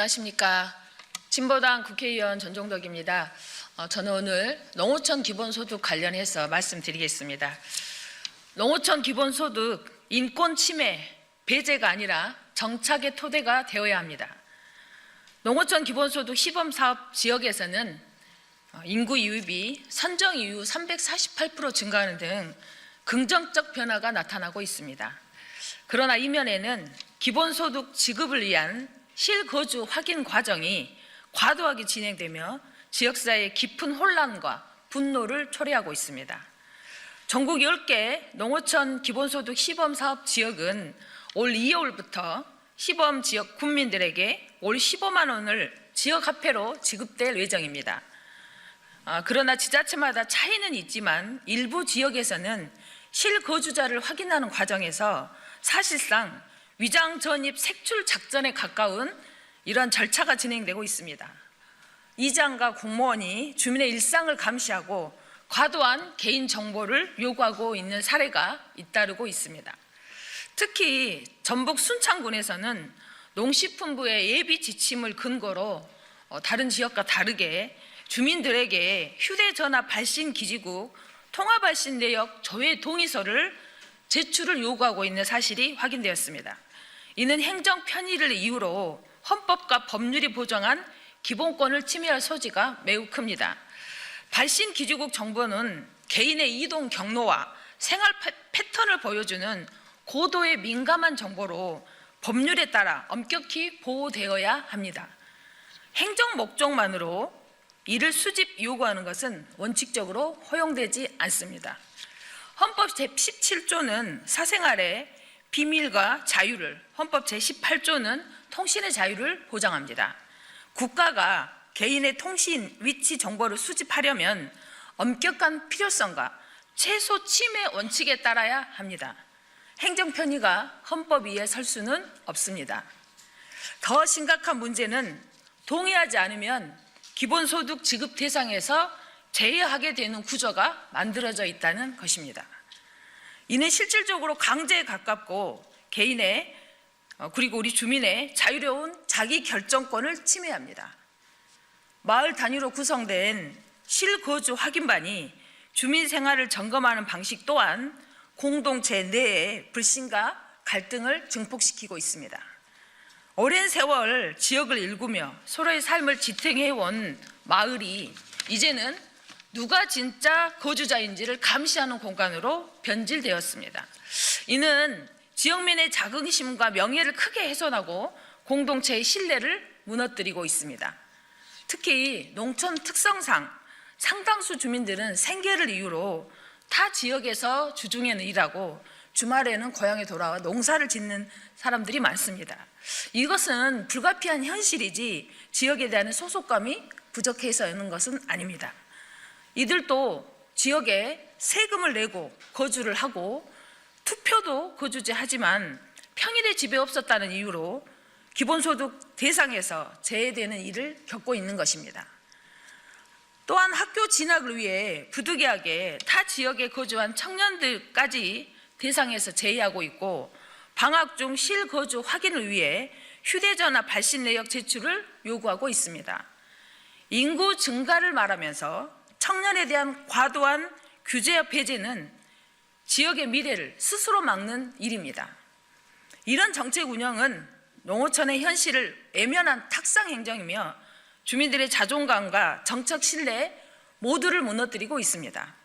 안녕하십니까. 진보당 국회의원 전종덕입니다. 저는 오늘 농어촌 기본소득 관련해서 말씀드리겠습니다. 농어촌 기본소득 인권 침해, 배제가 아니라 정착의 토대가 되어야 합니다. 농어촌 기본소득 시범사업 지역에서는 인구 유입이 선정 이후 348% 증가하는 등 긍정적 변화가 나타나고 있습니다. 그러나 이면에는 기본소득 지급을 위한 실거주 확인 과정이 과도하게 진행되며 지역사회의 깊은 혼란과 분노를 초래하고 있습니다. 전국 10개 농어촌 기본소득 시범사업 지역은 올 2월부터 시범지역 군민들에게 올 15만 원을 지역화폐로 지급될 예정입니다. 그러나 지자체마다 차이는 있지만 일부 지역에서는 실거주자를 확인하는 과정에서 사실상 위장 전입 색출 작전에 가까운 이런 절차가 진행되고 있습니다. 이장과 공무원이 주민의 일상을 감시하고 과도한 개인 정보를 요구하고 있는 사례가 잇따르고 있습니다. 특히 전북 순창군에서는 농식품부의 예비 지침을 근거로 다른 지역과 다르게 주민들에게 휴대전화 발신 기지국 통화 발신 내역 조회 동의서를 제출을 요구하고 있는 사실이 확인되었습니다. 이는 행정 편의를 이유로 헌법과 법률이 보장한 기본권을 침해할 소지가 매우 큽니다. 발신 기지국 정보는 개인의 이동 경로와 생활 패턴을 보여주는 고도의 민감한 정보로 법률에 따라 엄격히 보호되어야 합니다. 행정 목적만으로 이를 수집 요구하는 것은 원칙적으로 허용되지 않습니다. 헌법 제17조는 사생활의 비밀과 자유를, 헌법 제18조는 통신의 자유를 보장합니다. 국가가 개인의 통신 위치 정보를 수집하려면 엄격한 필요성과 최소 침해 원칙에 따라야 합니다. 행정 편의가 헌법 위에 설 수는 없습니다. 더 심각한 문제는 동의하지 않으면 기본소득 지급 대상에서 제외하게 되는 구조가 만들어져 있다는 것입니다. 이는 실질적으로 강제에 가깝고 개인의 그리고 우리 주민의 자유로운 자기 결정권을 침해합니다. 마을 단위로 구성된 실거주 확인반이 주민 생활을 점검하는 방식 또한 공동체 내의 불신과 갈등을 증폭시키고 있습니다. 오랜 세월 지역을 일구며 서로의 삶을 지탱해온 마을이 이제는 누가 진짜 거주자인지를 감시하는 공간으로 변질되었습니다. 이는 지역민의 자긍심과 명예를 크게 훼손하고 공동체의 신뢰를 무너뜨리고 있습니다. 특히 농촌 특성상 상당수 주민들은 생계를 이유로 타 지역에서 주중에는 일하고 주말에는 고향에 돌아와 농사를 짓는 사람들이 많습니다. 이것은 불가피한 현실이지 지역에 대한 소속감이 부족해서는 것은 아닙니다. 이들도 지역에 세금을 내고 거주를 하고 투표도 거주지 하지만 평일에 집에 없었다는 이유로 기본소득 대상에서 제외되는 일을 겪고 있는 것입니다. 또한 학교 진학을 위해 부득이하게 타 지역에 거주한 청년들까지 대상에서 제외하고 있고 방학 중 실거주 확인을 위해 휴대전화 발신 내역 제출을 요구하고 있습니다. 인구 증가를 말하면서 청년에 대한 과도한 규제와 배제는 지역의 미래를 스스로 막는 일입니다. 이런 정책 운영은 농어촌의 현실을 외면한 탁상 행정이며 주민들의 자존감과 정책 신뢰 모두를 무너뜨리고 있습니다.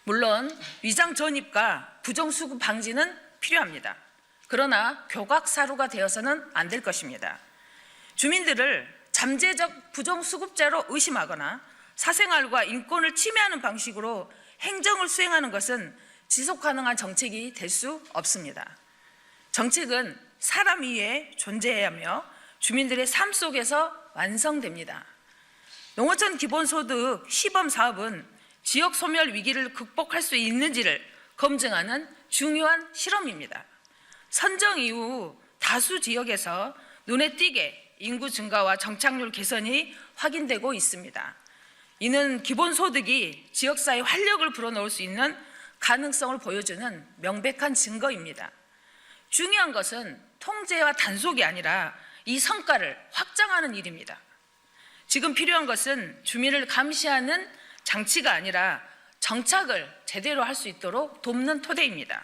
물론 위장 전입과 부정수급 방지는 필요합니다. 그러나 교각사루가 되어서는 안 될 것입니다. 주민들을 잠재적 부정수급자로 의심하거나 사생활과 인권을 침해하는 방식으로 행정을 수행하는 것은 지속 가능한 정책이 될 수 없습니다. 정책은 사람 위에 존재해야 하며 주민들의 삶 속에서 완성됩니다. 농어촌 기본소득 시범사업은 지역 소멸 위기를 극복할 수 있는지를 검증하는 중요한 실험입니다. 선정 이후 다수 지역에서 눈에 띄게 인구 증가와 정착률 개선이 확인되고 있습니다. 이는 기본소득이 지역사회 활력을 불어넣을 수 있는 가능성을 보여주는 명백한 증거입니다. 중요한 것은 통제와 단속이 아니라 이 성과를 확장하는 일입니다. 지금 필요한 것은 주민을 감시하는 장치가 아니라 정착을 제대로 할 수 있도록 돕는 토대입니다.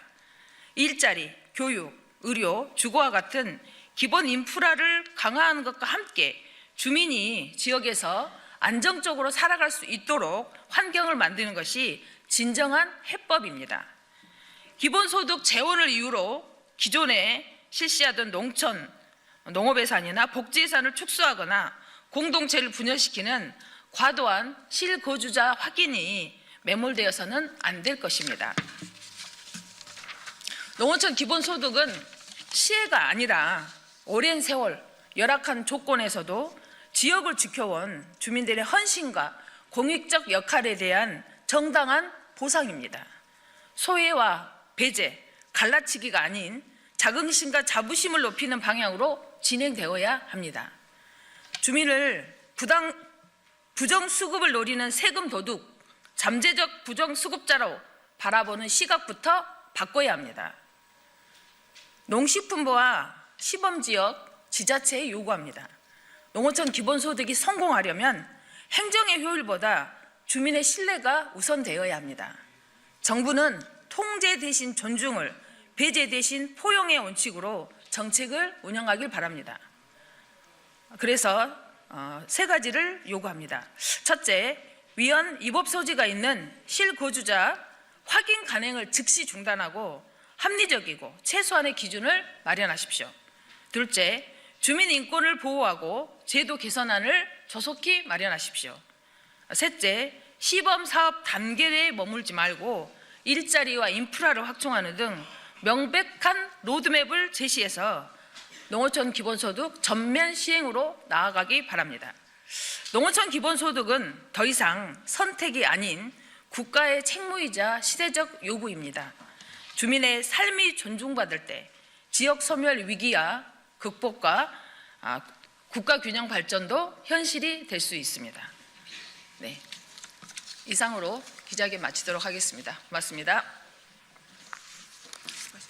일자리, 교육, 의료, 주거와 같은 기본 인프라를 강화하는 것과 함께 주민이 지역에서 안정적으로 살아갈 수 있도록 환경을 만드는 것이 진정한 해법입니다. 기본소득 재원을 이유로 기존에 실시하던 농업예산이나 복지예산을 축소하거나 공동체를 분열시키는 과도한 실거주자 확인이 매몰되어서는 안 될 것입니다. 농어촌 기본소득은 시혜가 아니라 오랜 세월 열악한 조건에서도 지역을 지켜온 주민들의 헌신과 공익적 역할에 대한 정당한 보상입니다. 소외와 배제, 갈라치기가 아닌 자긍심과 자부심을 높이는 방향으로 진행되어야 합니다. 주민을 부정수급을 노리는 세금 도둑, 잠재적 부정수급자로 바라보는 시각부터 바꿔야 합니다. 농식품부와 시범지역 지자체에 요구합니다. 농어촌 기본소득이 성공하려면 행정의 효율보다 주민의 신뢰가 우선되어야 합니다. 정부는 통제 대신 존중을, 배제 대신 포용의 원칙으로 정책을 운영하길 바랍니다. 그래서 세 가지를 요구합니다. 첫째, 위헌 위법 소지가 있는 실거주자 확인 간행을 즉시 중단하고 합리적이고 최소한의 기준을 마련하십시오. 둘째, 주민 인권을 보호하고 제도 개선안을 조속히 마련하십시오. 셋째, 시범 사업 단계에 머물지 말고 일자리와 인프라를 확충하는 등 명백한 로드맵을 제시해서 농어촌 기본소득 전면 시행으로 나아가기 바랍니다. 농어촌 기본소득은 더 이상 선택이 아닌 국가의 책무이자 시대적 요구입니다. 주민의 삶이 존중받을 때 지역 소멸 위기와 극복과 국가 균형 발전도 현실이 될 수 있습니다. 네, 이상으로 기자회견 마치도록 하겠습니다. 고맙습니다.